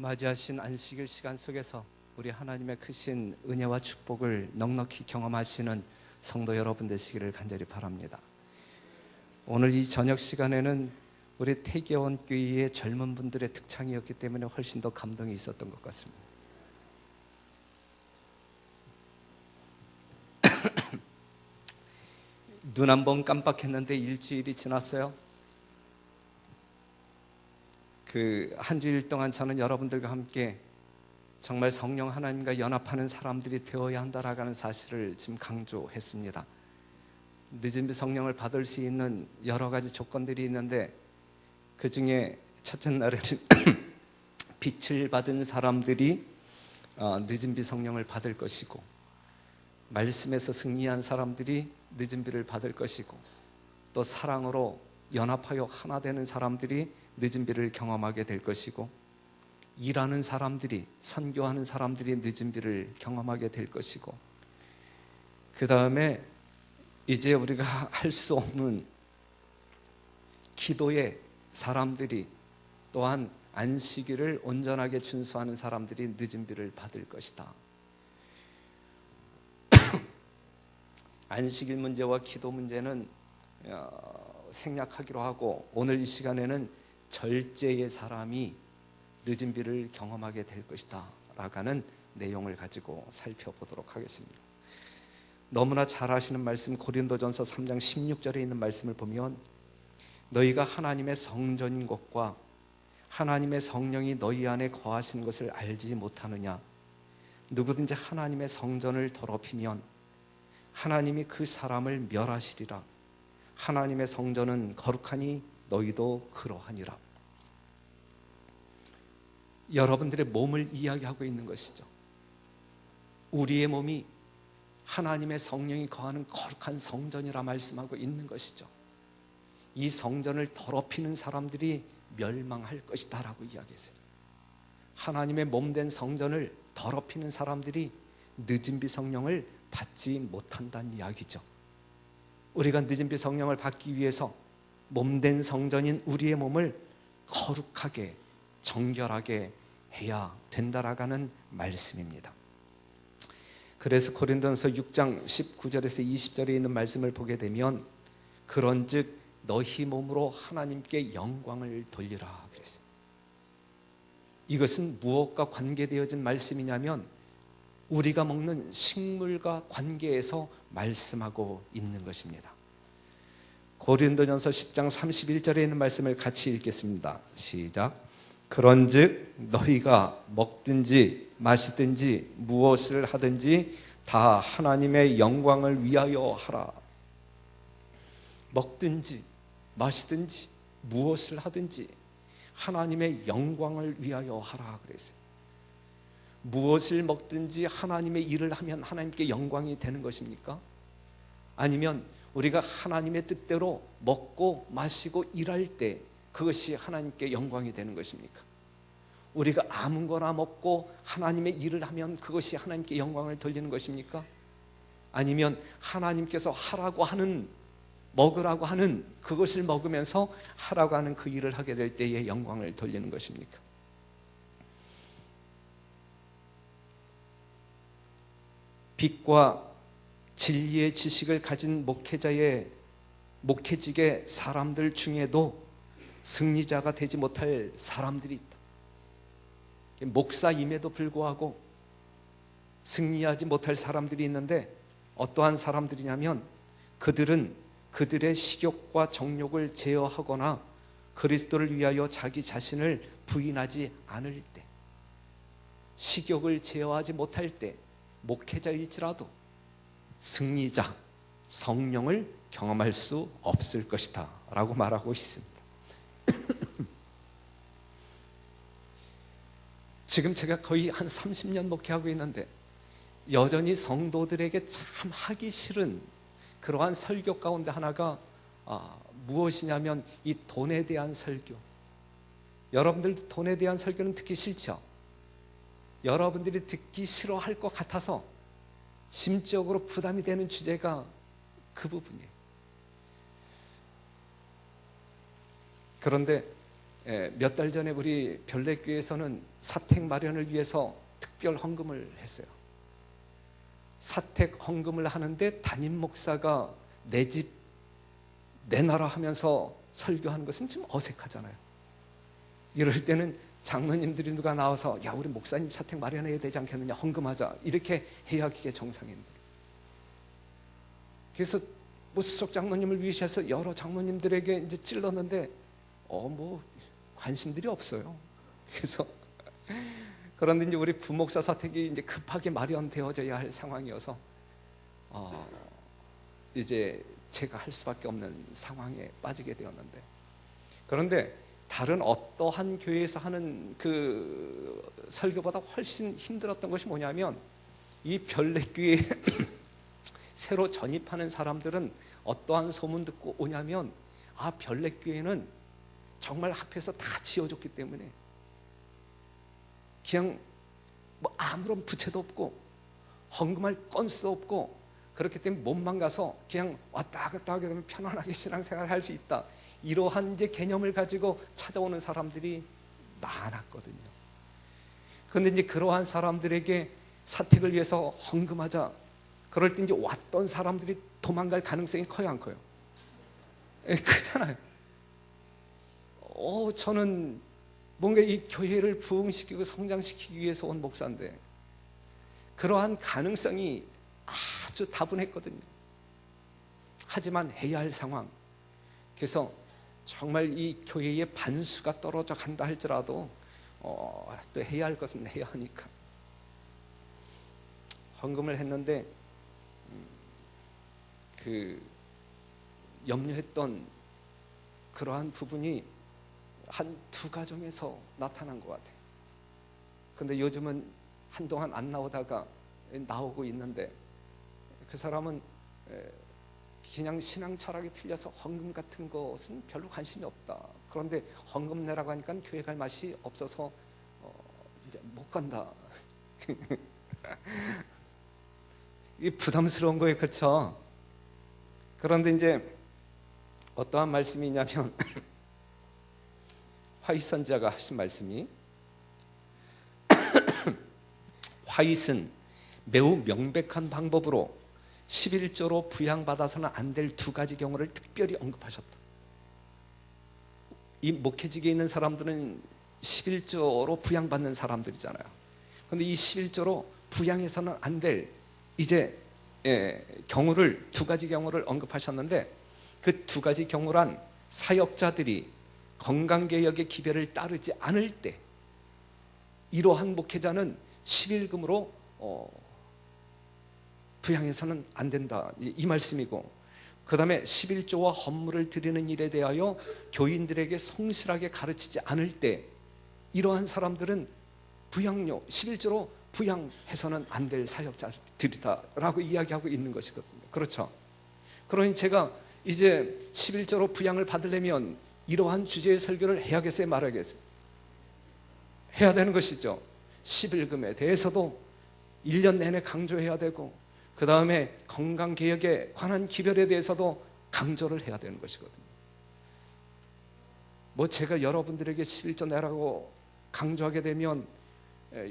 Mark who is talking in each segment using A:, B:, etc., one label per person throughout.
A: 맞이하신 안식일 시간 속에서 우리 하나님의 크신 은혜와 축복을 넉넉히 경험하시는 성도 여러분 되시기를 간절히 바랍니다. 오늘 이 저녁 시간에는 우리 태계원 교회의 젊은 분들의 특창이었기 때문에 훨씬 더 감동이 있었던 것 같습니다. 눈 한 번 깜빡했는데 일주일이 지났어요. 그 한 주일 동안 저는 여러분들과 함께 정말 성령 하나님과 연합하는 사람들이 되어야 한다라는 사실을 지금 강조했습니다. 늦은 성령을 받을 수 있는 여러 가지 조건들이 있는데 그 중에 첫째 날에는 빛을 받은 사람들이 늦은 비 성령을 받을 것이고, 말씀에서 승리한 사람들이 늦은 비를 받을 것이고, 또 사랑으로 연합하여 하나 되는 사람들이 늦은 비를 경험하게 될 것이고, 일하는 사람들이, 선교하는 사람들이 늦은 비를 경험하게 될 것이고, 그 다음에 이제 우리가 할 수 없는 기도의 사람들이, 또한 안식일을 온전하게 준수하는 사람들이 늦은 비를 받을 것이다. 안식일 문제와 기도 문제는 생략하기로 하고, 오늘 이 시간에는 절제의 사람이 늦은 비를 경험하게 될 것이다 라는 내용을 가지고 살펴보도록 하겠습니다. 너무나 잘 아시는 말씀, 고린도전서 3장 16절에 있는 말씀을 보면, 너희가 하나님의 성전인 것과 하나님의 성령이 너희 안에 거하시는 것을 알지 못하느냐. 누구든지 하나님의 성전을 더럽히면 하나님이 그 사람을 멸하시리라. 하나님의 성전은 거룩하니 너희도 그러하니라. 여러분들의 몸을 이야기하고 있는 것이죠. 우리의 몸이 하나님의 성령이 거하는 거룩한 성전이라 말씀하고 있는 것이죠. 이 성전을 더럽히는 사람들이 멸망할 것이다 라고 이야기했어요. 하나님의 몸된 성전을 더럽히는 사람들이 늦은 비 성령을 받지 못한다는 이야기죠. 우리가 늦은 비 성령을 받기 위해서 몸된 성전인 우리의 몸을 거룩하게 정결하게 해야 된다라는 말씀입니다. 그래서 고린도전서 6장 19절에서 20절에 있는 말씀을 보게 되면, 그런즉 너희 몸으로 하나님께 영광을 돌리라 그랬어요. 이것은 무엇과 관계되어진 말씀이냐면 우리가 먹는 식물과 관계해서 말씀하고 있는 것입니다. 고린도전서 10장 31절에 있는 말씀을 같이 읽겠습니다. 시작. 그런즉 너희가 먹든지 마시든지 무엇을 하든지 다 하나님의 영광을 위하여 하라. 먹든지 마시든지 무엇을 하든지 하나님의 영광을 위하여 하라 그랬어요. 무엇을 먹든지 하나님의 일을 하면 하나님께 영광이 되는 것입니까? 아니면 우리가 하나님의 뜻대로 먹고 마시고 일할 때 그것이 하나님께 영광이 되는 것입니까? 우리가 아무거나 먹고 하나님의 일을 하면 그것이 하나님께 영광을 돌리는 것입니까? 아니면 하나님께서 하라고 하는, 먹으라고 하는 그것을 먹으면서 하라고 하는 그 일을 하게 될 때에 영광을 돌리는 것입니까? 빛과 진리의 지식을 가진 목회직의 사람들 중에도 승리자가 되지 못할 사람들이 있다. 목사임에도 불구하고 승리하지 못할 사람들이 있는데, 어떠한 사람들이냐면 그들은 그들의 식욕과 정욕을 제어하거나 그리스도를 위하여 자기 자신을 부인하지 않을 때, 식욕을 제어하지 못할 때 목회자일지라도 승리자, 성령을 경험할 수 없을 것이다 라고 말하고 있습니다. 지금 제가 거의 한 30년 목회하고 있는데 여전히 성도들에게 참 하기 싫은 그러한 설교 가운데 하나가 무엇이냐면 이 돈에 대한 설교. 여러분들 돈에 대한 설교는 듣기 싫죠? 여러분들이 듣기 싫어할 것 같아서 심적으로 부담이 되는 주제가 그 부분이에요. 그런데 몇 달 전에 우리 별내교회에서는 사택 마련을 위해서 특별 헌금을 했어요. 사택 헌금을 하는데 담임 목사가 내 집 내놔라 하면서 설교하는 것은 좀 어색하잖아요. 이럴 때는 장로님들이 누가 나와서 야, 우리 목사님 사택 마련해야 되지 않겠느냐, 헌금하자, 이렇게 해야 그게 정상인데. 그래서 뭐 수석 장로님을 위시해서 여러 장로님들에게 이제 찔렀는데 뭐 관심들이 없어요. 그래서 그런데 이제 우리 부목사 사택이 이제 급하게 마련되어져야 할 상황이어서 이제 제가 할 수밖에 없는 상황에 빠지게 되었는데, 그런데 다른 어떠한 교회에서 하는 그 설교보다 훨씬 힘들었던 것이 뭐냐면, 이 별내교회에 새로 전입하는 사람들은 어떠한 소문 듣고 오냐면, 별내교회는 정말 합해서 다 지어줬기 때문에 그냥 뭐 아무런 부채도 없고 헌금할 건수도 없고, 그렇기 때문에 몸만 가서 그냥 왔다 갔다 하게 되면 편안하게 신앙생활을 할 수 있다, 이러한 이제 개념을 가지고 찾아오는 사람들이 많았거든요. 그런데 이제 그러한 사람들에게 사택을 위해서 헌금하자, 그럴 때 이제 왔던 사람들이 도망갈 가능성이 커요, 안 커요? 크잖아요. 저는 뭔가 이 교회를 부흥시키고 성장시키기 위해서 온 목사인데 그러한 가능성이 아주 다분했거든요. 하지만 해야 할 상황, 그래서 정말 이 교회의 반수가 떨어져 간다 할지라도 또 해야 할 것은 해야 하니까 헌금을 했는데, 그 염려했던 그러한 부분이 한 두 가정에서 나타난 것 같아요. 근데 요즘은 한동안 안 나오다가 나오고 있는데, 그 사람은 그냥 신앙 철학이 틀려서 헌금 같은 것은 별로 관심이 없다. 그런데 헌금 내라고 하니까 교회 갈 맛이 없어서 이제 못 간다. 이게 부담스러운 거예요, 그렇죠? 그런데 이제 어떠한 말씀이 있냐면 화잇 선지자가 하신 말씀이 화잇은 매우 명백한 방법으로 11조로 부양받아서는 안 될 두 가지 경우를 특별히 언급하셨다. 이 목회직에 있는 사람들은 11조로 부양받는 사람들이잖아요. 그런데 이 11조로 부양해서는 안 될 이제 경우를, 두 가지 경우를 언급하셨는데, 그 두 가지 경우란 사역자들이 건강개혁의 기별을 따르지 않을 때 이러한 목회자는 11금으로 부양해서는 안 된다, 이 말씀이고, 그 다음에 11조와 헌물을 드리는 일에 대하여 교인들에게 성실하게 가르치지 않을 때 이러한 사람들은 부양료 11조로 부양해서는 안 될 사역자들이다라고 이야기하고 있는 것이거든요. 그렇죠? 그러니 제가 이제 11조로 부양을 받으려면 이러한 주제의 설교를 해야겠어요, 말하겠어요? 해야 되는 것이죠. 11금에 대해서도 1년 내내 강조해야 되고, 그 다음에 건강개혁에 관한 기별에 대해서도 강조를 해야 되는 것이거든요. 뭐 제가 여러분들에게 11조 내라고 강조하게 되면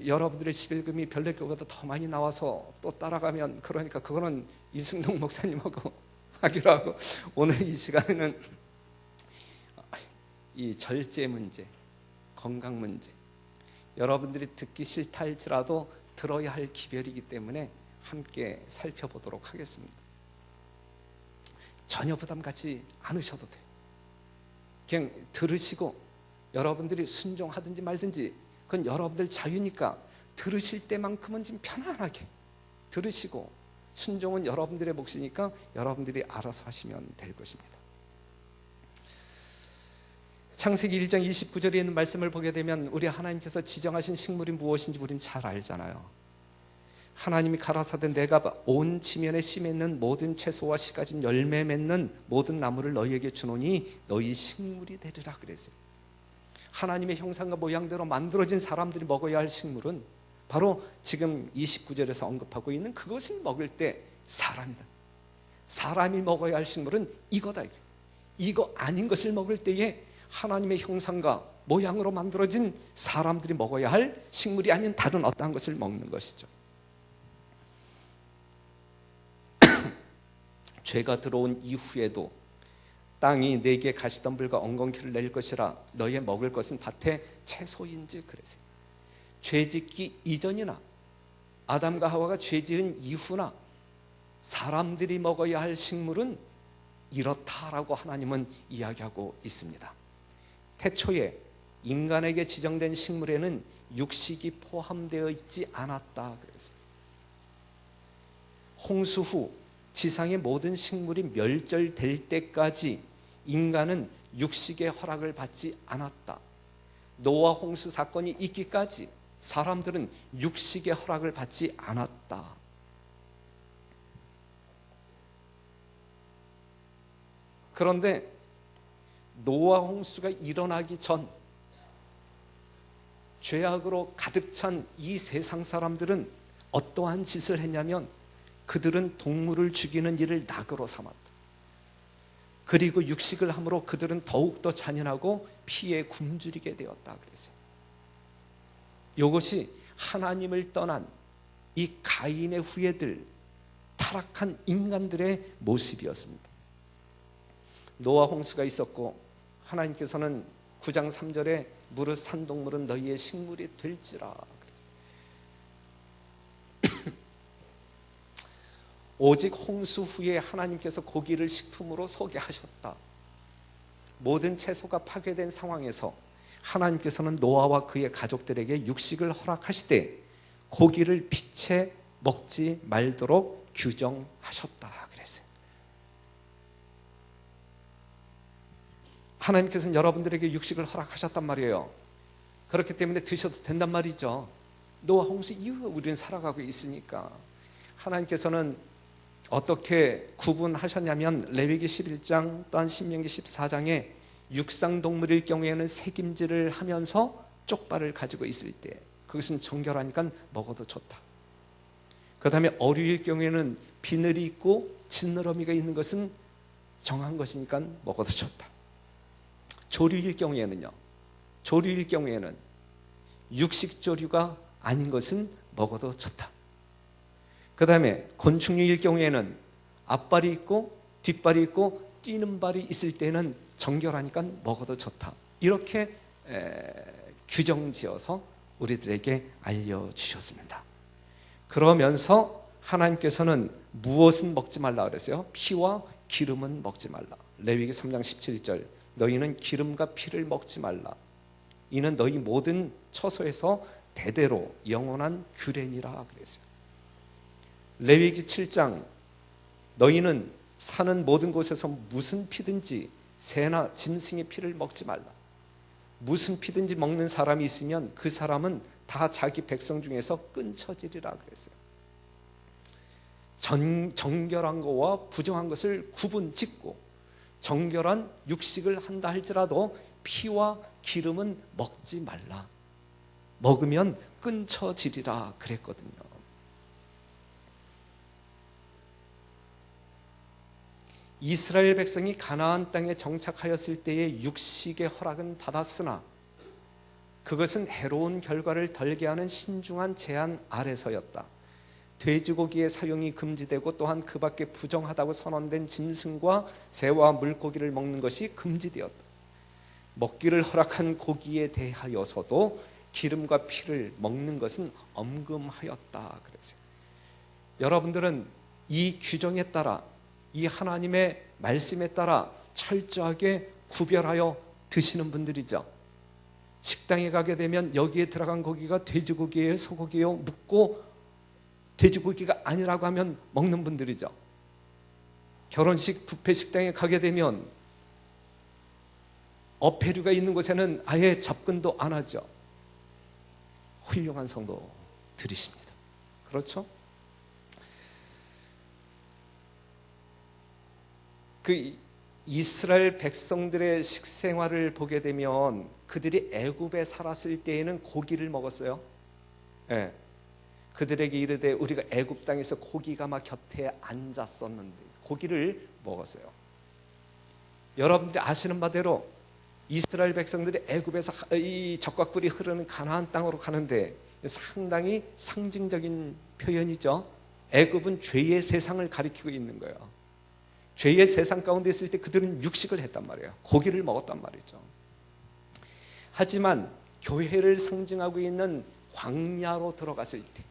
A: 여러분들의 11금이 별내교보다 더 많이 나와서 또 따라가면, 그러니까 그거는 이승동 목사님하고 하기로 하고, 오늘 이 시간에는 이 절제 문제, 건강 문제, 여러분들이 듣기 싫다 할지라도 들어야 할 기별이기 때문에 함께 살펴보도록 하겠습니다. 전혀 부담 갖지 않으셔도 돼요. 그냥 들으시고 여러분들이 순종하든지 말든지 그건 여러분들 자유니까 들으실 때만큼은 좀 편안하게 들으시고, 순종은 여러분들의 몫이니까 여러분들이 알아서 하시면 될 것입니다. 창세기 1장 29절에 있는 말씀을 보게 되면 우리 하나님께서 지정하신 식물이 무엇인지 우리는 잘 알잖아요. 하나님이 가라사대 내가 온 지면에 씨 맺는 모든 채소와 씨 가진 열매 맺는 모든 나무를 너희에게 주노니 너희 식물이 되리라 그랬어요. 하나님의 형상과 모양대로 만들어진 사람들이 먹어야 할 식물은 바로 지금 29절에서 언급하고 있는 그것을 먹을 때 사람이다. 사람이 먹어야 할 식물은 이거다. 이거 아닌 것을 먹을 때에 하나님의 형상과 모양으로 만들어진 사람들이 먹어야 할 식물이 아닌 다른 어떠한 것을 먹는 것이죠. 죄가 들어온 이후에도 땅이 내게 가시덤불과 엉겅퀴를 낼 것이라 너희의 먹을 것은 밭에 채소인지 그래서 죄짓기 이전이나 아담과 하와가 죄지은 이후나 사람들이 먹어야 할 식물은 이렇다라고 하나님은 이야기하고 있습니다. 태초에 인간에게 지정된 식물에는 육식이 포함되어 있지 않았다 그래서 홍수 후 지상의 모든 식물이 멸절될 때까지 인간은 육식의 허락을 받지 않았다. 노아 홍수 사건이 있기까지 사람들은 육식의 허락을 받지 않았다. 그런데 노아 홍수가 일어나기 전 죄악으로 가득 찬 이 세상 사람들은 어떠한 짓을 했냐면 그들은 동물을 죽이는 일을 낙으로 삼았다. 그리고 육식을 함으로 그들은 더욱더 잔인하고 피에 굶주리게 되었다 그랬어요. 이것이 하나님을 떠난 이 가인의 후예들, 타락한 인간들의 모습이었습니다. 노아 홍수가 있었고 하나님께서는 9장 3절에 무릇 산동물은 너희의 식물이 될지라. 오직 홍수 후에 하나님께서 고기를 식품으로 소개하셨다. 모든 채소가 파괴된 상황에서 하나님께서는 노아와 그의 가족들에게 육식을 허락하시되 고기를 피채 먹지 말도록 규정하셨다 그랬어요. 하나님께서는 여러분들에게 육식을 허락하셨단 말이에요. 그렇기 때문에 드셔도 된단 말이죠. 노아 홍수 이후에 우리는 살아가고 있으니까. 하나님께서는 어떻게 구분하셨냐면 레위기 11장 또한 신명기 14장에 육상동물일 경우에는 새김질을 하면서 쪽발을 가지고 있을 때 그것은 정결하니까 먹어도 좋다. 그 다음에 어류일 경우에는 비늘이 있고 지느러미가 있는 것은 정한 것이니까 먹어도 좋다. 조류일 경우에는요, 조류일 경우에는 육식조류가 아닌 것은 먹어도 좋다. 그 다음에 곤충류일 경우에는 앞발이 있고 뒷발이 있고 뛰는 발이 있을 때는 정결하니까 먹어도 좋다. 이렇게 규정지어서 우리들에게 알려주셨습니다. 그러면서 하나님께서는 무엇은 먹지 말라 그랬어요? 피와 기름은 먹지 말라. 레위기 3장 17절 너희는 기름과 피를 먹지 말라. 이는 너희 모든 처소에서 대대로 영원한 규례니라 그랬어요. 레위기 7장 너희는 사는 모든 곳에서 무슨 피든지 새나 짐승의 피를 먹지 말라. 무슨 피든지 먹는 사람이 있으면 그 사람은 다 자기 백성 중에서 끊쳐지리라 그랬어요. 정결한 것과 부정한 것을 구분짓고 정결한 육식을 한다 할지라도 피와 기름은 먹지 말라. 먹으면 끊쳐지리라 그랬거든요. 이스라엘 백성이 가나안 땅에 정착하였을 때의 육식의 허락은 받았으나 그것은 해로운 결과를 덜게 하는 신중한 제한 아래서였다. 돼지고기의 사용이 금지되고 또한 그 밖에 부정하다고 선언된 짐승과 새와 물고기를 먹는 것이 금지되었다. 먹기를 허락한 고기에 대하여서도 기름과 피를 먹는 것은 엄금하였다 그랬어요. 여러분들은 이 규정에 따라 이 하나님의 말씀에 따라 철저하게 구별하여 드시는 분들이죠. 식당에 가게 되면 여기에 들어간 고기가 돼지고기예요, 소고기예요 묻고 돼지고기가 아니라고 하면 먹는 분들이죠. 결혼식 뷔페 식당에 가게 되면 어패류가 있는 곳에는 아예 접근도 안 하죠. 훌륭한 성도들이십니다. 그렇죠? 그 이스라엘 백성들의 식생활을 보게 되면 그들이 애굽에 살았을 때에는 고기를 먹었어요. 네. 그들에게 이르되 우리가 애굽 땅에서 고기가 막 곁에 앉았었는데 고기를 먹었어요. 여러분들이 아시는 바대로 이스라엘 백성들이 애굽에서 이 적과 꿀이 흐르는 가나안 땅으로 가는데 상당히 상징적인 표현이죠. 애굽은 죄의 세상을 가리키고 있는 거예요. 죄의 세상 가운데 있을 때 그들은 육식을 했단 말이에요. 고기를 먹었단 말이죠. 하지만 교회를 상징하고 있는 광야로 들어갔을 때,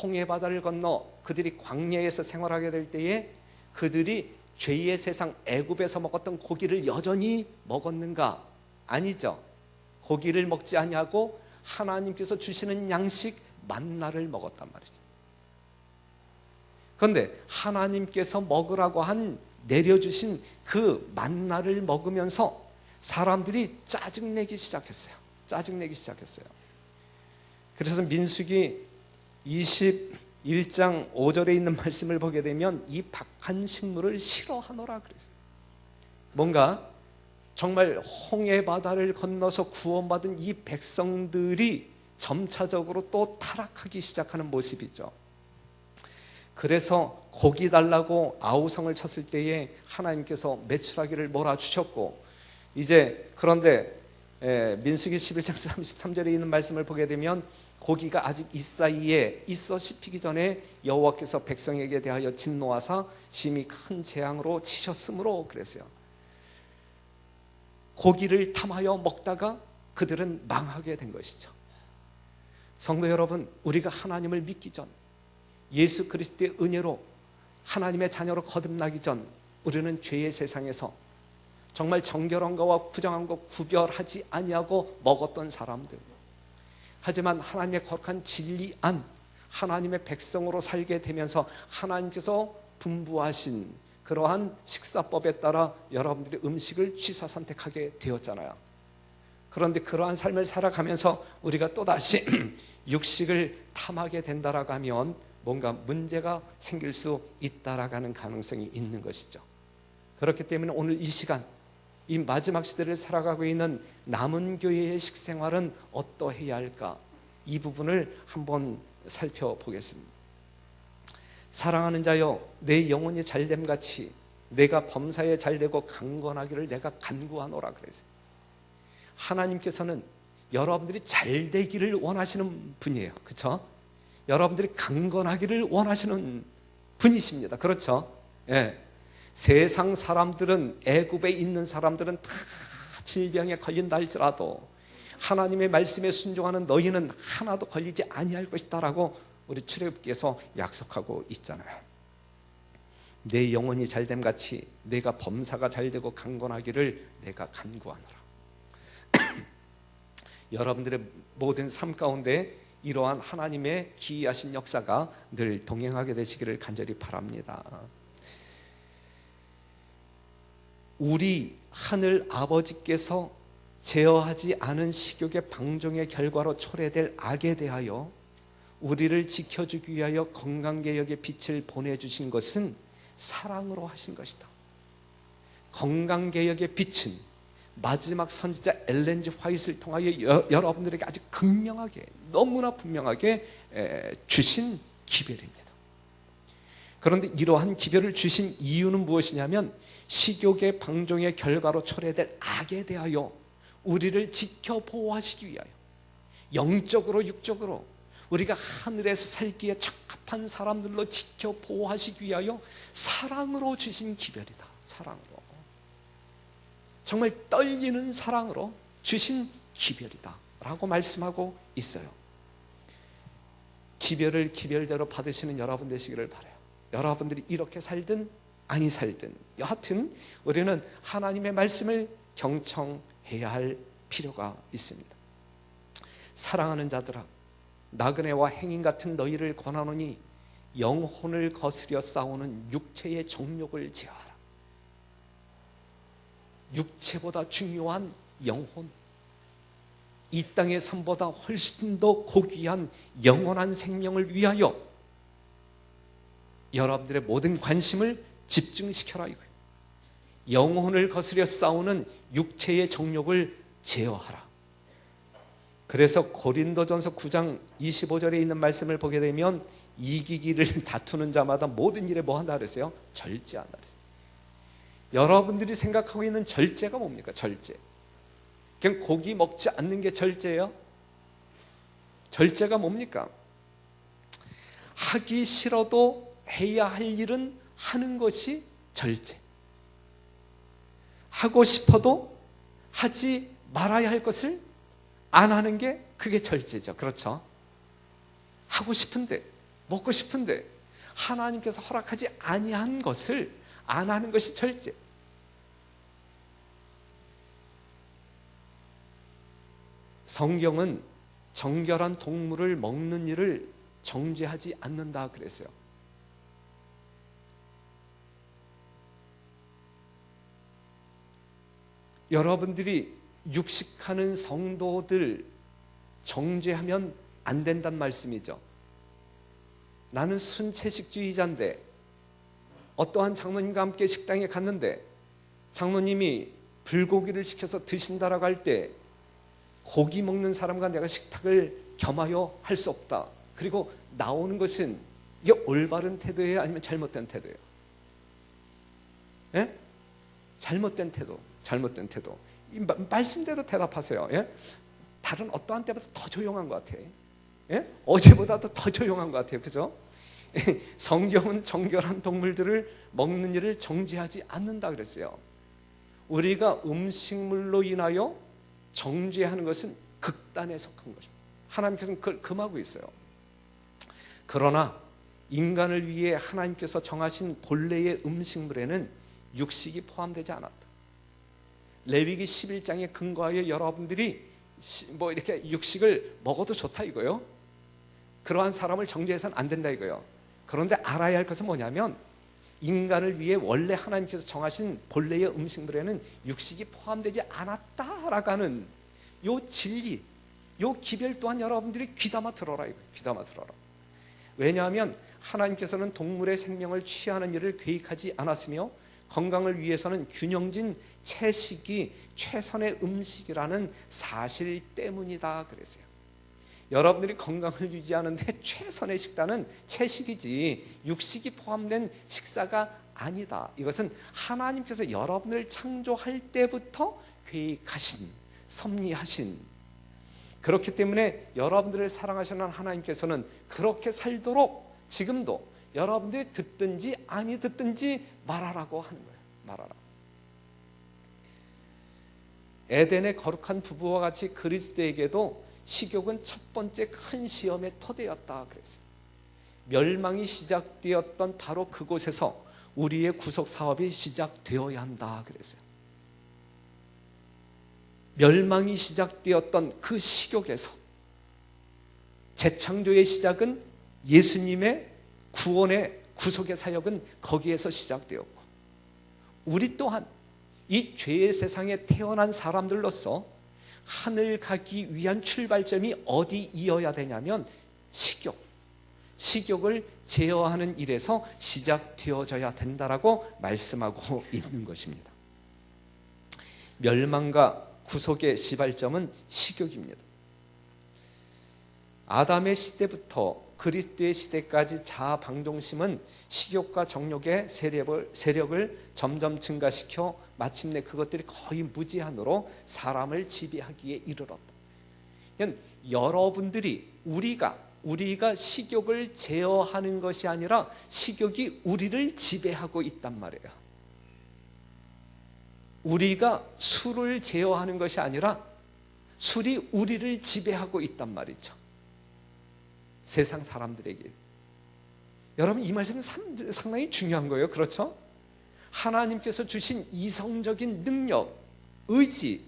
A: 홍해 바다를 건너 그들이 광야에서 생활하게 될 때에 그들이 죄의 세상 애굽에서 먹었던 고기를 여전히 먹었는가? 아니죠. 고기를 먹지 아니하고 하나님께서 주시는 양식 만나를 먹었단 말이죠. 그런데 하나님께서 먹으라고 내려주신 그 만나를 먹으면서 사람들이 짜증내기 시작했어요. 그래서 민수기 21장 5절에 있는 말씀을 보게 되면 이 박한 식물을 싫어하노라 그랬어요. 뭔가 정말 홍해 바다를 건너서 구원받은 이 백성들이 점차적으로 또 타락하기 시작하는 모습이죠. 그래서 고기 달라고 아우성을 쳤을 때에 하나님께서 메추라기를 몰아주셨고, 이제 그런데 민수기 11장 33절에 있는 말씀을 보게 되면 고기가 아직 이 사이에 있어 씹히기 전에 여호와께서 백성에게 대하여 진노하사 심히 큰 재앙으로 치셨으므로 그랬어요. 고기를 탐하여 먹다가 그들은 망하게 된 것이죠. 성도 여러분, 우리가 하나님을 믿기 전, 예수 그리스도의 은혜로 하나님의 자녀로 거듭나기 전 우리는 죄의 세상에서 정말 정결한 것과 부정한 것 구별하지 아니하고 먹었던 사람들. 하지만 하나님의 거룩한 진리 안 하나님의 백성으로 살게 되면서 하나님께서 분부하신 그러한 식사법에 따라 여러분들이 음식을 취사 선택하게 되었잖아요. 그런데 그러한 삶을 살아가면서 우리가 또다시 육식을 탐하게 된다라고 하면 뭔가 문제가 생길 수 있다라고 하는 가능성이 있는 것이죠. 그렇기 때문에 오늘 이 시간, 이 마지막 시대를 살아가고 있는 남은 교회의 식생활은 어떠해야 할까? 이 부분을 한번 살펴보겠습니다. 사랑하는 자여, 내 영혼이 잘됨 같이 내가 범사에 잘되고 강건하기를 내가 간구하노라 그랬어요. 하나님께서는 여러분들이 잘되기를 원하시는 분이에요. 그렇죠? 여러분들이 강건하기를 원하시는 분이십니다. 그렇죠? 예. 세상 사람들은, 애굽에 있는 사람들은 다 질병에 걸린다 할지라도 하나님의 말씀에 순종하는 너희는 하나도 걸리지 아니할 것이다라고 우리 출애굽기에서 약속하고 있잖아요. 내 영혼이 잘됨 같이 내가 범사가 잘되고 강건하기를 내가 간구하노라. 여러분들의 모든 삶 가운데 이러한 하나님의 기이하신 역사가 늘 동행하게 되시기를 간절히 바랍니다. 우리 하늘 아버지께서 제어하지 않은 식욕의 방종의 결과로 초래될 악에 대하여 우리를 지켜주기 위하여 건강개혁의 빛을 보내주신 것은 사랑으로 하신 것이다. 건강개혁의 빛은 마지막 선지자 엘렌 지 화이트를 통하여 여러분들에게 아주 극명하게, 너무나 분명하게 주신 기별입니다. 그런데 이러한 기별을 주신 이유는 무엇이냐면 식욕의 방종의 결과로 초래될 악에 대하여 우리를 지켜 보호하시기 위하여, 영적으로 육적으로 우리가 하늘에서 살기에 적합한 사람들로 지켜 보호하시기 위하여 사랑으로 주신 기별이다. 사랑으로, 정말 떨리는 사랑으로 주신 기별이다 라고 말씀하고 있어요. 기별을 기별대로 받으시는 여러분 되시기를 바라요. 여러분들이 이렇게 살든 아니 살든 여하튼 우리는 하나님의 말씀을 경청해야 할 필요가 있습니다. 사랑하는 자들아, 나그네와 행인 같은 너희를 권하노니 영혼을 거스려 싸우는 육체의 정욕을 제어하라. 육체보다 중요한 영혼, 이 땅의 삶보다 훨씬 더 고귀한 영원한 생명을 위하여 여러분들의 모든 관심을 집중시켜라 이거예요. 영혼을 거스려 싸우는 육체의 정욕을 제어하라. 그래서 고린도전서 9장 25절에 있는 말씀을 보게 되면 이기기를 다투는 자마다 모든 일에 뭐 한다 그랬어요? 절제한다 그랬어요. 여러분들이 생각하고 있는 절제가 뭡니까? 절제. 그냥 고기 먹지 않는 게 절제예요? 절제가 뭡니까? 하기 싫어도 해야 할 일은 하는 것이 절제. 하고 싶어도 하지 말아야 할 것을 안 하는 게 그게 절제죠. 그렇죠? 하고 싶은데, 먹고 싶은데 하나님께서 허락하지 아니한 것을 안 하는 것이 절제. 성경은 정결한 동물을 먹는 일을 정죄하지 않는다 그랬어요. 여러분들이 육식하는 성도들 정죄하면 안 된단 말씀이죠. 나는 순채식주의자인데 어떠한 장로님과 함께 식당에 갔는데 장로님이 불고기를 시켜서 드신다라고 할 때 고기 먹는 사람과 내가 식탁을 겸하여 할 수 없다. 그리고 나오는 것은 이게 올바른 태도예요? 아니면 잘못된 태도예요? 예? 잘못된 태도. 잘못된 태도. 이 말씀대로 대답하세요. 예? 다른 어떠한 때보다 더 조용한 것 같아요. 예? 어제보다도 더 조용한 것 같아요. 그죠? 성경은 정결한 동물들을 먹는 일을 정죄하지 않는다 그랬어요. 우리가 음식물로 인하여 정죄하는 것은 극단에 속한 것입니다. 하나님께서는 그걸 금하고 있어요. 그러나 인간을 위해 하나님께서 정하신 본래의 음식물에는 육식이 포함되지 않았다. 레위기 11장에 근거하여 여러분들이 뭐 이렇게 육식을 먹어도 좋다 이거요. 그러한 사람을 정죄해서는 안 된다 이거요. 그런데 알아야 할 것은 뭐냐면 인간을 위해 원래 하나님께서 정하신 본래의 음식물에는 육식이 포함되지 않았다라고 하는 요 진리, 요 기별 또한 여러분들이 귀담아 들어라 이거예요. 귀담아 들어라. 왜냐하면 하나님께서는 동물의 생명을 취하는 일을 계획하지 않았으며 건강을 위해서는 균형진 채식이 최선의 음식이라는 사실 때문이다 그랬어요. 여러분들이 건강을 유지하는데 최선의 식단은 채식이지 육식이 포함된 식사가 아니다. 이것은 하나님께서 여러분을 창조할 때부터 계획하신, 섭리하신, 그렇기 때문에 여러분들을 사랑하시는 하나님께서는 그렇게 살도록 지금도 여러분들이 듣든지 아니 듣든지 말하라고 하는 거예요. 말하라. 에덴의 거룩한 부부와 같이 그리스도에게도 식욕은 첫 번째 큰 시험의 토대였다 그랬어요. 멸망이 시작되었던 바로 그곳에서 우리의 구속 사업이 시작되어야 한다 그랬어요. 멸망이 시작되었던 그 식욕에서 재창조의 시작은 예수님의 구원의 구속의 사역은 거기에서 시작되었고, 우리 또한 이 죄의 세상에 태어난 사람들로서 하늘 가기 위한 출발점이 어디이어야 되냐면 식욕을 제어하는 일에서 시작되어져야 된다라고 말씀하고 있는 것입니다. 멸망과 구속의 시발점은 식욕입니다. 아담의 시대부터 그리스도의 시대까지 자아 방종심은 식욕과 정욕의 세력을 점점 증가시켜 마침내 그것들이 거의 무제한으로 사람을 지배하기에 이르렀다. 여러분들이 우리가 식욕을 제어하는 것이 아니라 식욕이 우리를 지배하고 있단 말이에요. 우리가 술을 제어하는 것이 아니라 술이 우리를 지배하고 있단 말이죠. 세상 사람들에게. 여러분, 이 말씀은 상당히 중요한 거예요. 그렇죠? 하나님께서 주신 이성적인 능력, 의지,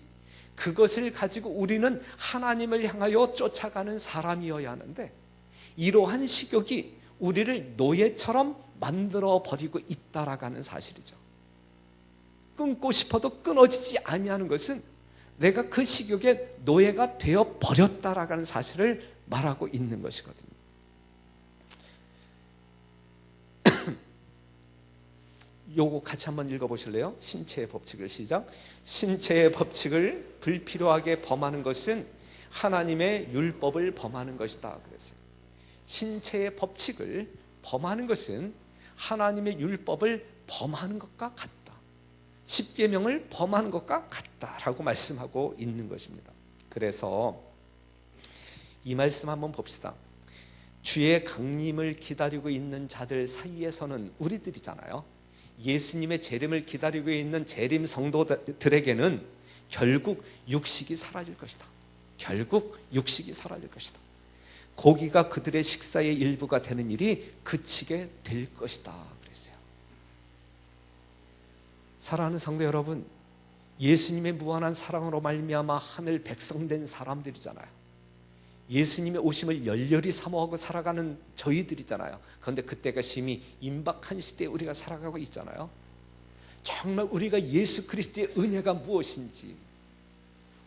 A: 그것을 가지고 우리는 하나님을 향하여 쫓아가는 사람이어야 하는데, 이러한 식욕이 우리를 노예처럼 만들어 버리고 있다라는 사실이죠. 끊고 싶어도 끊어지지 아니하는 것은 내가 그 식욕의 노예가 되어 버렸다라는 사실을 말하고 있는 것이거든요. 요거 같이 한번 읽어보실래요? 신체의 법칙을 시작. 신체의 법칙을 불필요하게 범하는 것은 하나님의 율법을 범하는 것이다 그랬어요. 신체의 법칙을 범하는 것은 하나님의 율법을 범하는 것과 같다.
B: 십계명을 범한 것과 같다라고 말씀하고 있는 것입니다. 그래서 이 말씀 한번 봅시다. 주의 강림을 기다리고 있는 자들 사이에서는 우리들이잖아요. 예수님의 재림을 기다리고 있는 재림 성도들에게는 결국 육식이 사라질 것이다. 결국 육식이 사라질 것이다. 고기가 그들의 식사의 일부가 되는 일이 그치게 될 것이다 그랬어요. 사랑하는 성도 여러분, 예수님의 무한한 사랑으로 말미암아 하늘 백성된 사람들이잖아요. 예수님의 오심을 열렬히 사모하고 살아가는 저희들이잖아요. 그런데 그때가 심히 임박한 시대에 우리가 살아가고 있잖아요. 정말 우리가 예수 그리스도의 은혜가 무엇인지,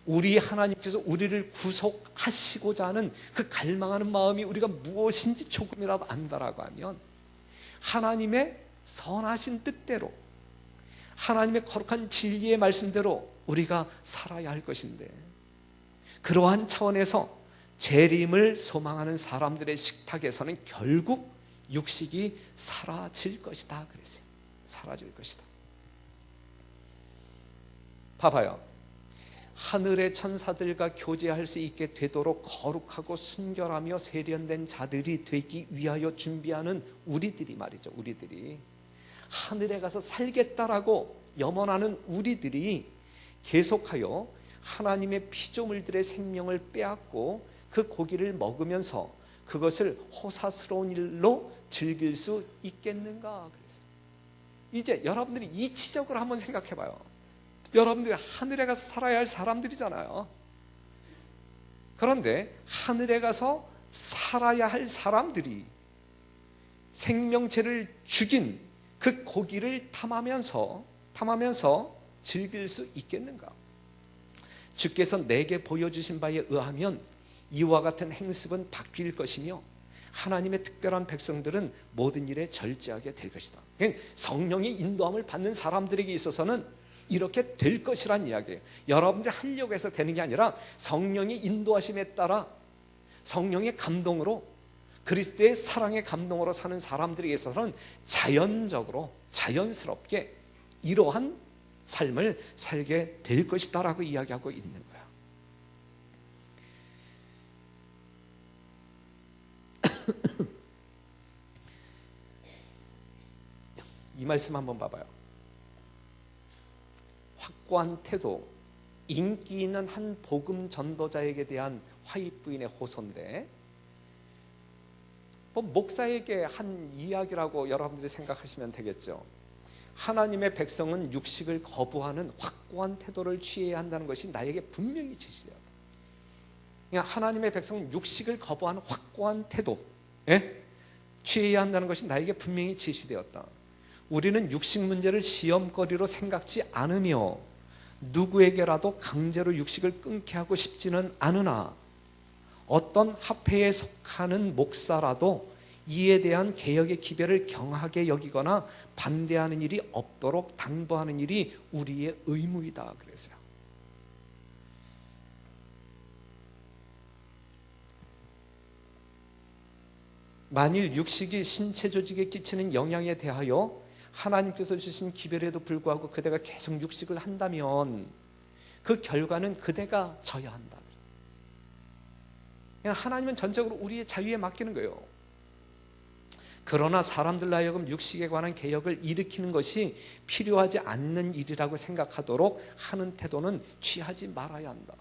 B: 우리 하나님께서 우리를 구속하시고자 하는 그 갈망하는 마음이 우리가 무엇인지 조금이라도 안다라고 하면 하나님의 선하신 뜻대로, 하나님의 거룩한 진리의 말씀대로 우리가 살아야 할 것인데, 그러한 차원에서 재림을 소망하는 사람들의 식탁에서는 결국 육식이 사라질 것이다 그랬어요. 사라질 것이다. 봐봐요. 하늘의 천사들과 교제할 수 있게 되도록 거룩하고 순결하며 세련된 자들이 되기 위하여 준비하는 우리들이 말이죠. 우리들이 하늘에 가서 살겠다라고 염원하는 우리들이 계속하여 하나님의 피조물들의 생명을 빼앗고 그 고기를 먹으면서 그것을 호사스러운 일로 즐길 수 있겠는가 그래서 이제 여러분들이 이치적으로 한번 생각해 봐요. 여러분들이 하늘에 가서 살아야 할 사람들이잖아요. 그런데 하늘에 가서 살아야 할 사람들이 생명체를 죽인 그 고기를 탐하면서 즐길 수 있겠는가? 주께서 내게 보여주신 바에 의하면 이와 같은 행습은 바뀔 것이며 하나님의 특별한 백성들은 모든 일에 절제하게 될 것이다. 성령의 인도함을 받는 사람들에게 있어서는 이렇게 될 것이란 이야기예요. 여러분들이 하려고 해서 되는 게 아니라 성령의 인도하심에 따라 성령의 감동으로, 그리스도의 사랑의 감동으로 사는 사람들에게 있어서는 자연적으로, 자연스럽게 이러한 삶을 살게 될 것이다라고 이야기하고 있는 거예요. 이 말씀 한번 봐봐요. 확고한 태도, 인기 있는 한 복음 전도자에게 대한 화입부인의 호소인데, 목사에게 한 이야기라고 여러분들이 생각하시면 되겠죠. 하나님의 백성은 육식을 거부하는 확고한 태도를 취해야 한다는 것이 나에게 분명히 제시되었다. 하나님의 백성은 육식을 거부하는 확고한 태도, 취해야 한다는 것이 나에게 분명히 제시되었다. 우리는 육식 문제를 시험거리로 생각지 않으며 누구에게라도 강제로 육식을 끊게 하고 싶지는 않으나 어떤 합회에 속하는 목사라도 이에 대한 개혁의 기별을 경하게 여기거나 반대하는 일이 없도록 당부하는 일이 우리의 의무이다 그랬어요. 만일 육식이 신체 조직에 끼치는 영향에 대하여 하나님께서 주신 기별에도 불구하고 그대가 계속 육식을 한다면 그 결과는 그대가 져야 한다. 그냥 하나님은 전적으로 우리의 자유에 맡기는 거예요. 그러나 사람들로 하여금 육식에 관한 개혁을 일으키는 것이 필요하지 않는 일이라고 생각하도록 하는 태도는 취하지 말아야 한다.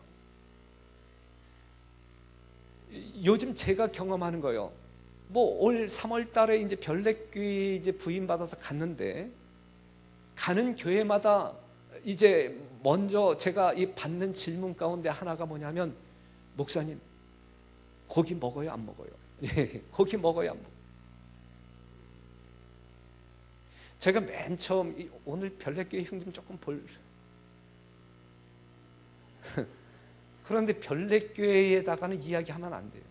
B: 요즘 제가 경험하는 거예요. 올 3월 달에 이제 별내교회 이제 부임받아서 갔는데, 가는 교회마다 이제 먼저 제가 이 받는 질문 가운데 하나가 뭐냐면, 목사님, 고기 먹어요, 안 먹어요? 고기 먹어요, 안 먹어요? 제가 맨 처음 오늘 별내교회 흉 좀 조금 그런데 별내교회에다가는 이야기하면 안 돼요.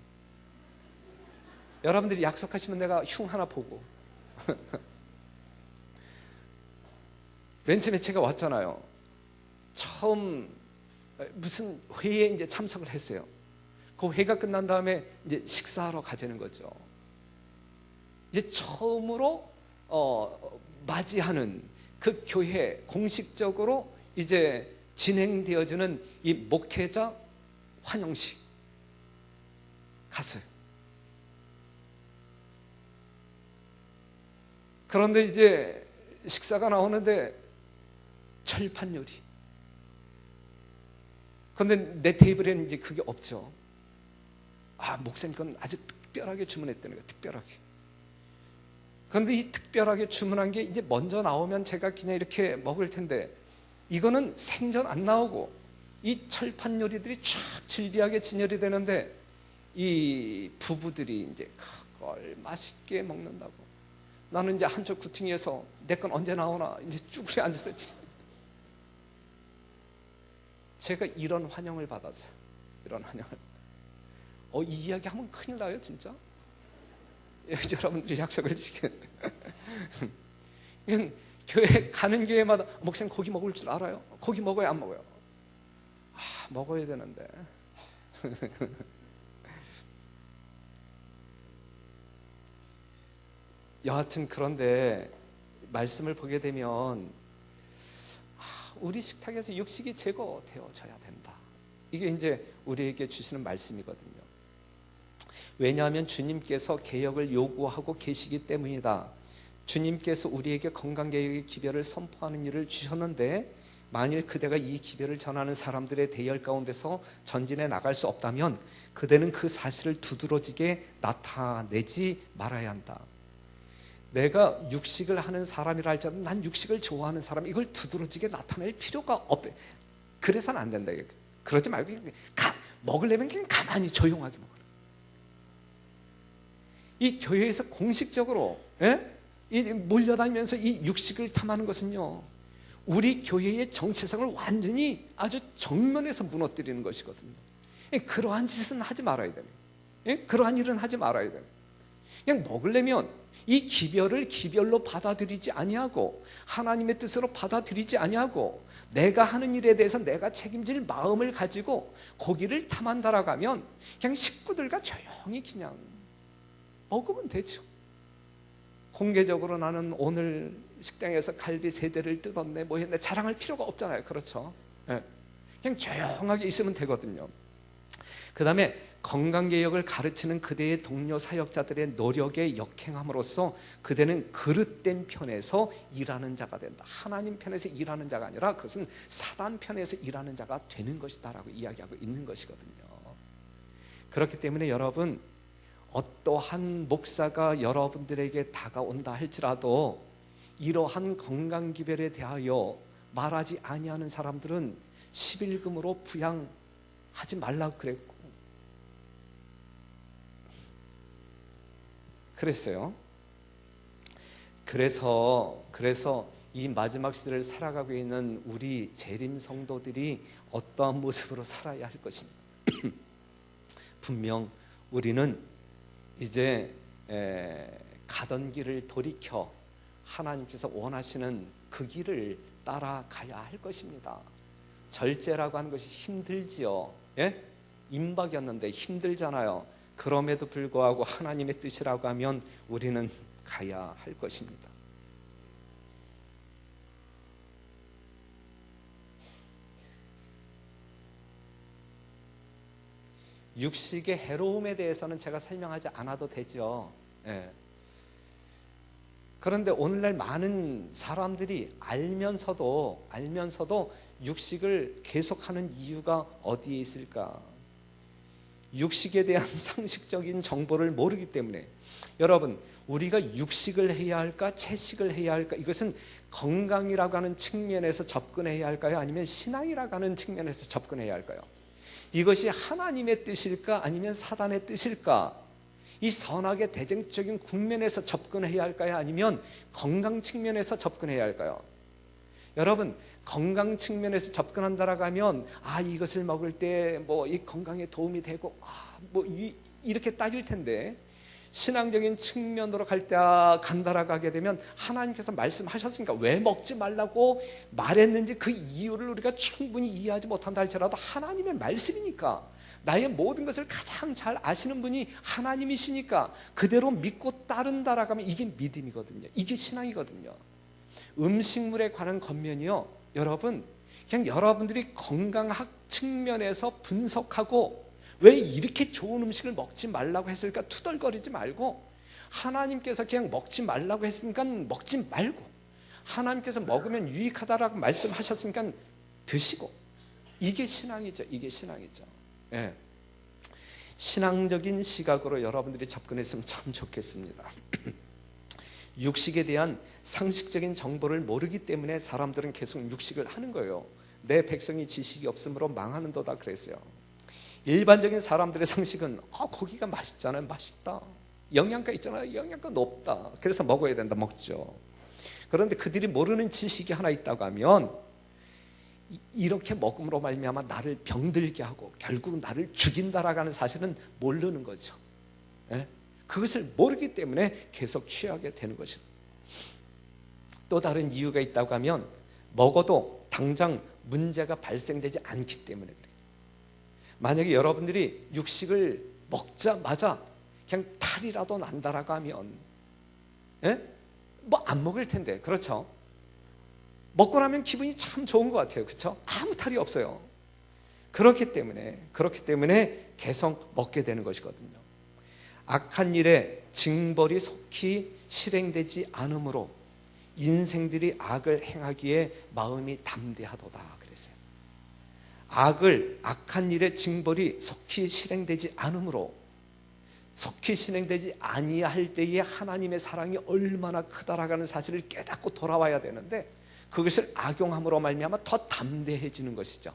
B: 여러분들이 약속하시면 내가 흉 하나 보고 맨 처음에 제가 왔잖아요. 처음 무슨 회의에 이제 참석을 했어요. 그 회의가 끝난 다음에 이제 식사하러 가자는 거죠. 이제 처음으로 맞이하는 그 교회 공식적으로 이제 진행되어지는 이 목회자 환영식 갔어요. 그런데 이제 식사가 나오는데 철판 요리. 그런데 내 테이블에는 이제 그게 없죠. 목사님 건 아주 특별하게 주문했다는 거예요. 특별하게. 그런데 이 특별하게 주문한 게 이제 먼저 나오면 제가 그냥 이렇게 먹을 텐데, 이거는 생전 안 나오고 이 철판 요리들이 쫙 질비하게 진열이 되는데, 이 부부들이 이제 그걸 맛있게 먹는다고. 나는 이제 한쪽 구퉁이에서 내 건 언제 나오나 이제 쭈그려 앉아서 제가 이런 환영을 받았어요. 이런 환영을. 이 이야기 하면 큰일 나요, 진짜. 여러분들이 약속을 지켜. 교회 가는 교회마다 목사님 고기 먹을 줄 알아요? 고기 먹어요, 안 먹어요? 먹어야 되는데. 여하튼 그런데 말씀을 보게 되면 우리 식탁에서 육식이 제거되어져야 된다. 이게 이제 우리에게 주시는 말씀이거든요. 왜냐하면 주님께서 개혁을 요구하고 계시기 때문이다. 주님께서 우리에게 건강개혁의 기별을 선포하는 일을 주셨는데, 만일 그대가 이 기별을 전하는 사람들의 대열 가운데서 전진해 나갈 수 없다면 그대는 그 사실을 두드러지게 나타내지 말아야 한다. 내가 육식을 하는 사람이라 할지라도 난 육식을 좋아하는 사람, 이걸 두드러지게 나타낼 필요가 없대. 그래서는 안 된다. 그러지 말고 먹으려면 그냥 가만히 조용하게 먹어라. 이 교회에서 공식적으로 몰려다니면서 이 육식을 탐하는 것은요, 우리 교회의 정체성을 완전히 아주 정면에서 무너뜨리는 것이거든요. 그러한 짓은 하지 말아야 돼요. 그러한 일은 하지 말아야 돼요. 그냥 먹으려면 이 기별을 기별로 받아들이지 아니하고, 하나님의 뜻으로 받아들이지 아니하고, 내가 하는 일에 대해서 내가 책임질 마음을 가지고 고기를 탐한다라고 하면 그냥 식구들과 조용히 그냥 먹으면 되죠. 공개적으로 나는 오늘 식당에서 갈비 3대를 뜯었네, 뭐 했네, 자랑할 필요가 없잖아요. 그렇죠? 그냥 조용하게 있으면 되거든요. 그 다음에 건강개혁을 가르치는 그대의 동료 사역자들의 노력에 역행함으로써 그대는 그릇된 편에서 일하는 자가 된다. 하나님 편에서 일하는 자가 아니라 그것은 사단 편에서 일하는 자가 되는 것이다 라고 이야기하고 있는 것이거든요. 그렇기 때문에 여러분, 어떠한 목사가 여러분들에게 다가온다 할지라도 이러한 건강기별에 대하여 말하지 아니하는 사람들은 11금으로 부양하지 말라고 그랬고, 그랬어요. 그래서 이 마지막 시대를 살아가고 있는 우리 재림 성도들이 어떠한 모습으로 살아야 할 것인가. 분명 우리는 이제 가던 길을 돌이켜 하나님께서 원하시는 그 길을 따라가야 할 것입니다. 절제라고 하는 것이 힘들지요. 임박이었는데 힘들잖아요. 그럼에도 불구하고 하나님의 뜻이라고 하면 우리는 가야 할 것입니다. 육식의 해로움에 대해서는 제가 설명하지 않아도 되죠. 그런데 오늘날 많은 사람들이 알면서도 육식을 계속하는 이유가 어디에 있을까? 육식에 대한 상식적인 정보를 모르기 때문에. 여러분, 우리가 육식을 해야 할까 채식을 해야 할까, 이것은 건강이라고 하는 측면에서 접근해야 할까요? 아니면 신앙이라고 하는 측면에서 접근해야 할까요? 이것이 하나님의 뜻일까 아니면 사단의 뜻일까? 이 선악의 대쟁적인 국면에서 접근해야 할까요? 아니면 건강 측면에서 접근해야 할까요? 여러분, 건강 측면에서 접근한다라고 하면 이것을 먹을 때 뭐 이 건강에 도움이 되고 이렇게 따질 텐데, 신앙적인 측면으로 간다라고 하게 되면 하나님께서 말씀하셨으니까 왜 먹지 말라고 말했는지 그 이유를 우리가 충분히 이해하지 못한다 할지라도 하나님의 말씀이니까, 나의 모든 것을 가장 잘 아시는 분이 하나님이시니까 그대로 믿고 따른다라고 하면 이게 믿음이거든요. 이게 신앙이거든요. 음식물에 관한 겉면이요, 여러분 그냥 여러분들이 건강학 측면에서 분석하고 왜 이렇게 좋은 음식을 먹지 말라고 했을까 투덜거리지 말고, 하나님께서 그냥 먹지 말라고 했으니까 먹지 말고, 하나님께서 먹으면 유익하다라고 말씀하셨으니까 드시고, 이게 신앙이죠. 이게 신앙이죠. 예. 신앙적인 시각으로 여러분들이 접근했으면 참 좋겠습니다. 육식에 대한 상식적인 정보를 모르기 때문에 사람들은 계속 육식을 하는 거예요. 내 백성이 지식이 없으므로 망하는도다 그랬어요. 일반적인 사람들의 상식은 고기가 맛있잖아요. 맛있다. 영양가 있잖아요. 영양가 높다. 그래서 먹어야 된다. 먹죠. 그런데 그들이 모르는 지식이 하나 있다고 하면, 이렇게 먹음으로 말미암아 나를 병들게 하고 결국 나를 죽인다라고 하는 사실은 모르는 거죠. 예? 그것을 모르기 때문에 계속 취하게 되는 것이다. 또 다른 이유가 있다고 하면, 먹어도 당장 문제가 발생되지 않기 때문에 그래요. 만약에 여러분들이 육식을 먹자마자 그냥 탈이라도 난다라고 하면, 예? 뭐 안 먹을 텐데, 그렇죠? 먹고 나면 기분이 참 좋은 것 같아요. 그렇죠? 아무 탈이 없어요. 그렇기 때문에 계속 먹게 되는 것이거든요. 악한 일에 징벌이 속히 실행되지 않으므로 인생들이 악을 행하기에 마음이 담대하도다 그랬어요. 악한 일의 징벌이 속히 실행되지 않으므로, 속히 실행되지 아니할 때에 하나님의 사랑이 얼마나 크다라는 사실을 깨닫고 돌아와야 되는데, 그것을 악용함으로 말미암아 더 담대해지는 것이죠.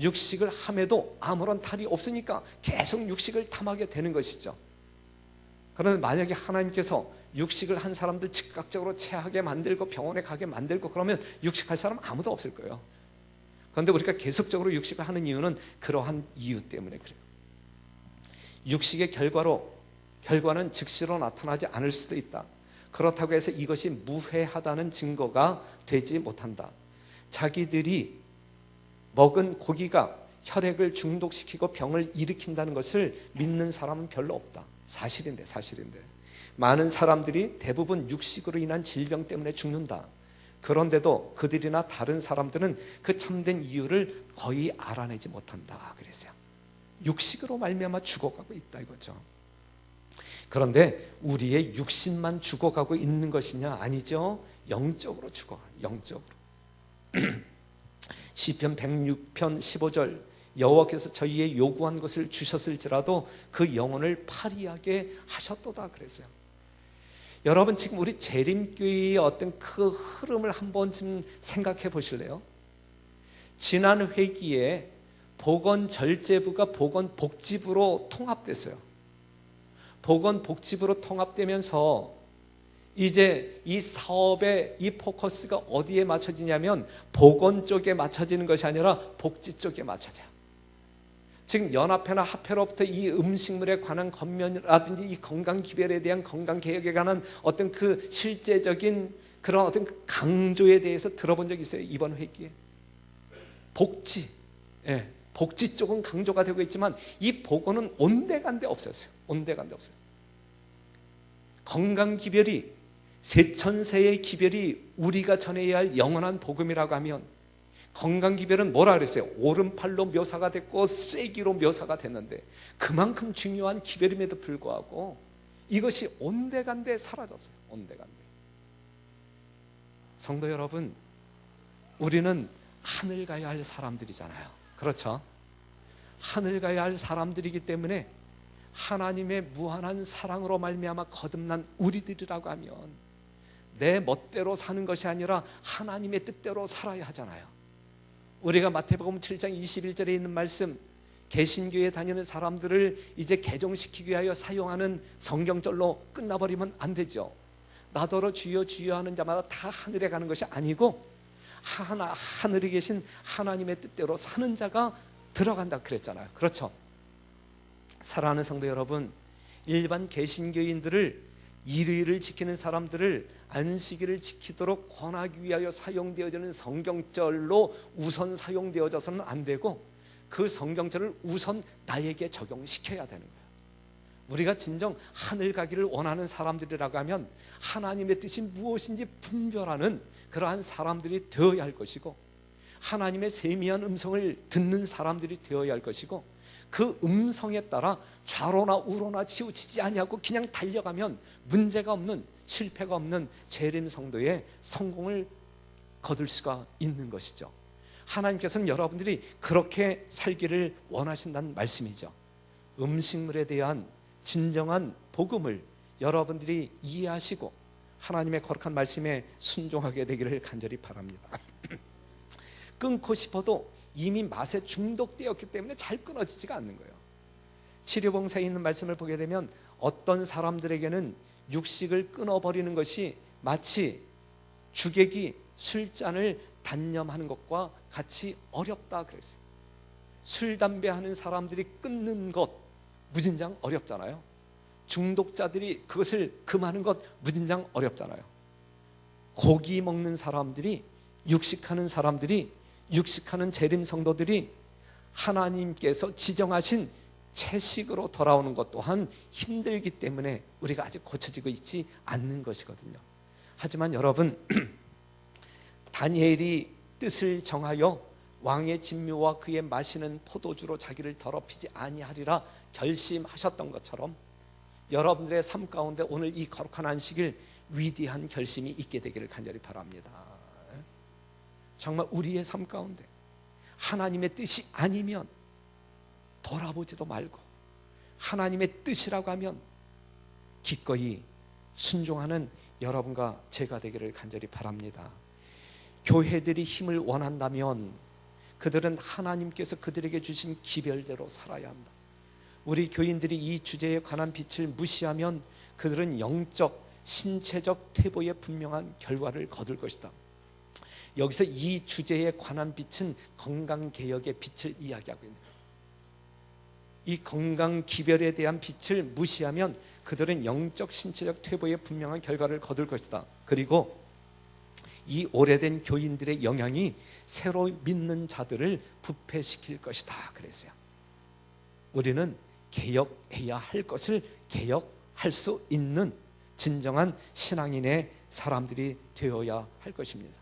B: 육식을 함에도 아무런 탈이 없으니까 계속 육식을 탐하게 되는 것이죠. 그런데 만약에 하나님께서 육식을 한 사람들 즉각적으로 체하게 만들고 병원에 가게 만들고 그러면 육식할 사람 아무도 없을 거예요. 그런데 우리가 계속적으로 육식을 하는 이유는 그러한 이유 때문에 그래요. 육식의 결과는 즉시로 나타나지 않을 수도 있다. 그렇다고 해서 이것이 무해하다는 증거가 되지 못한다. 자기들이 먹은 고기가 혈액을 중독시키고 병을 일으킨다는 것을 믿는 사람은 별로 없다. 사실인데 많은 사람들이 대부분 육식으로 인한 질병 때문에 죽는다. 그런데도 그들이나 다른 사람들은 그 참된 이유를 거의 알아내지 못한다 그랬어요. 육식으로 말미암아 죽어가고 있다 이거죠. 그런데 우리의 육신만 죽어가고 있는 것이냐? 아니죠. 영적으로 죽어. 영적으로. 시편 106편 15절, 여호와께서 저희의 요구한 것을 주셨을지라도 그 영혼을 파리하게 하셨도다 그랬어요. 여러분, 지금 우리 재림교회의 어떤 그 흐름을 한번 좀 생각해 보실래요? 지난 회기에 보건절제부가 보건복지부로 통합됐어요. 보건복지부로 통합되면서 이제 이 사업의 이 포커스가 어디에 맞춰지냐면 보건 쪽에 맞춰지는 것이 아니라 복지 쪽에 맞춰져요. 지금 연합회나 합회로부터 이 음식물에 관한 겉면이라든지 이 건강기별에 대한 건강개혁에 관한 어떤 그 실제적인 그런 어떤 강조에 대해서 들어본 적이 있어요. 이번 회기에 복지, 복지 쪽은 강조가 되고 있지만 이 보건은 온데간데 없었어요. 온데간데 없어요. 건강기별이, 세천세의 기별이 우리가 전해야 할 영원한 복음이라고 하면, 건강기별은 뭐라 그랬어요? 오른팔로 묘사가 됐고 쐐기로 묘사가 됐는데 그만큼 중요한 기별임에도 불구하고 이것이 온데간데 사라졌어요. 온데간데. 성도 여러분, 우리는 하늘 가야 할 사람들이잖아요. 그렇죠? 하늘 가야 할 사람들이기 때문에 하나님의 무한한 사랑으로 말미암아 거듭난 우리들이라고 하면 내 멋대로 사는 것이 아니라 하나님의 뜻대로 살아야 하잖아요. 우리가 마태복음 7장 21절에 있는 말씀, 개신교에 다니는 사람들을 이제 개종시키기 위하여 사용하는 성경절로 끝나버리면 안 되죠. 나더러 주여 주여 하는 자마다 다 하늘에 가는 것이 아니고 하늘에 계신 하나님의 뜻대로 사는 자가 들어간다 그랬잖아요. 그렇죠? 사랑하는 성도 여러분, 일반 개신교인들을, 일의를 지키는 사람들을 안식일을 지키도록 권하기 위하여 사용되어지는 성경절로 우선 사용되어져서는 안 되고 그 성경절을 우선 나에게 적용시켜야 되는 거예요. 우리가 진정 하늘 가기를 원하는 사람들이라고 하면 하나님의 뜻이 무엇인지 분별하는 그러한 사람들이 되어야 할 것이고, 하나님의 세미한 음성을 듣는 사람들이 되어야 할 것이고, 그 음성에 따라 좌로나 우로나 치우치지 아니하고 그냥 달려가면 문제가 없는, 실패가 없는 재림 성도의 성공을 거둘 수가 있는 것이죠. 하나님께서는 여러분들이 그렇게 살기를 원하신다는 말씀이죠. 음식물에 대한 진정한 복음을 여러분들이 이해하시고 하나님의 거룩한 말씀에 순종하게 되기를 간절히 바랍니다. 끊고 싶어도 이미 맛에 중독되었기 때문에 잘 끊어지지가 않는 거예요. 치료봉사에 있는 말씀을 보게 되면 어떤 사람들에게는 육식을 끊어버리는 것이 마치 주객이 술잔을 단념하는 것과 같이 어렵다 그랬어요. 술, 담배 하는 사람들이 끊는 것 무진장 어렵잖아요. 중독자들이 그것을 금하는 것 무진장 어렵잖아요. 고기 먹는 사람들이, 육식하는 사람들이, 육식하는 재림 성도들이 하나님께서 지정하신 채식으로 돌아오는 것 또한 힘들기 때문에 우리가 아직 고쳐지고 있지 않는 것이거든요. 하지만 여러분, 다니엘이 뜻을 정하여 왕의 진묘와 그의 마시는 포도주로 자기를 더럽히지 아니하리라 결심하셨던 것처럼 여러분들의 삶 가운데 오늘 이 거룩한 안식일 위대한 결심이 있게 되기를 간절히 바랍니다. 정말 우리의 삶 가운데 하나님의 뜻이 아니면 돌아보지도 말고 하나님의 뜻이라고 하면 기꺼이 순종하는 여러분과 제가 되기를 간절히 바랍니다. 교회들이 힘을 원한다면 그들은 하나님께서 그들에게 주신 기별대로 살아야 한다. 우리 교인들이 이 주제에 관한 빛을 무시하면 그들은 영적, 신체적 퇴보에 분명한 결과를 거둘 것이다. 여기서 이 주제에 관한 빛은 건강개혁의 빛을 이야기하고 있습니다. 이 건강 기별에 대한 빛을 무시하면 그들은 영적, 신체적 퇴보에 분명한 결과를 거둘 것이다. 그리고 이 오래된 교인들의 영향이 새로 믿는 자들을 부패시킬 것이다 그랬어요. 우리는 개혁해야 할 것을 개혁할 수 있는 진정한 신앙인의 사람들이 되어야 할 것입니다.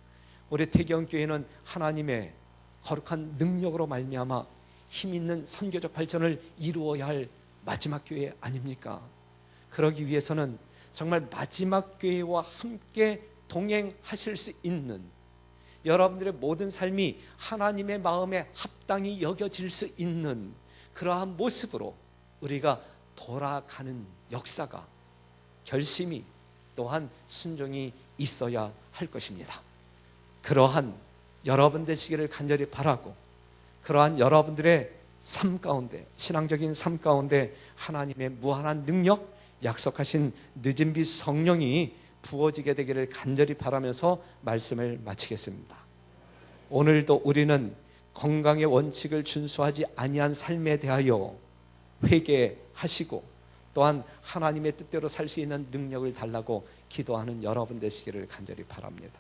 B: 우리 태경교회는 하나님의 거룩한 능력으로 말미암아 힘있는 선교적 발전을 이루어야 할 마지막 교회 아닙니까? 그러기 위해서는 정말 마지막 교회와 함께 동행하실 수 있는, 여러분들의 모든 삶이 하나님의 마음에 합당히 여겨질 수 있는 그러한 모습으로 우리가 돌아가는 역사가, 결심이, 또한 순종이 있어야 할 것입니다. 그러한 여러분 되시기를 간절히 바라고, 그러한 여러분들의 삶 가운데, 신앙적인 삶 가운데 하나님의 무한한 능력, 약속하신 늦은 빛 성령이 부어지게 되기를 간절히 바라면서 말씀을 마치겠습니다. 오늘도 우리는 건강의 원칙을 준수하지 아니한 삶에 대하여 회개하시고 또한 하나님의 뜻대로 살 수 있는 능력을 달라고 기도하는 여러분 되시기를 간절히 바랍니다.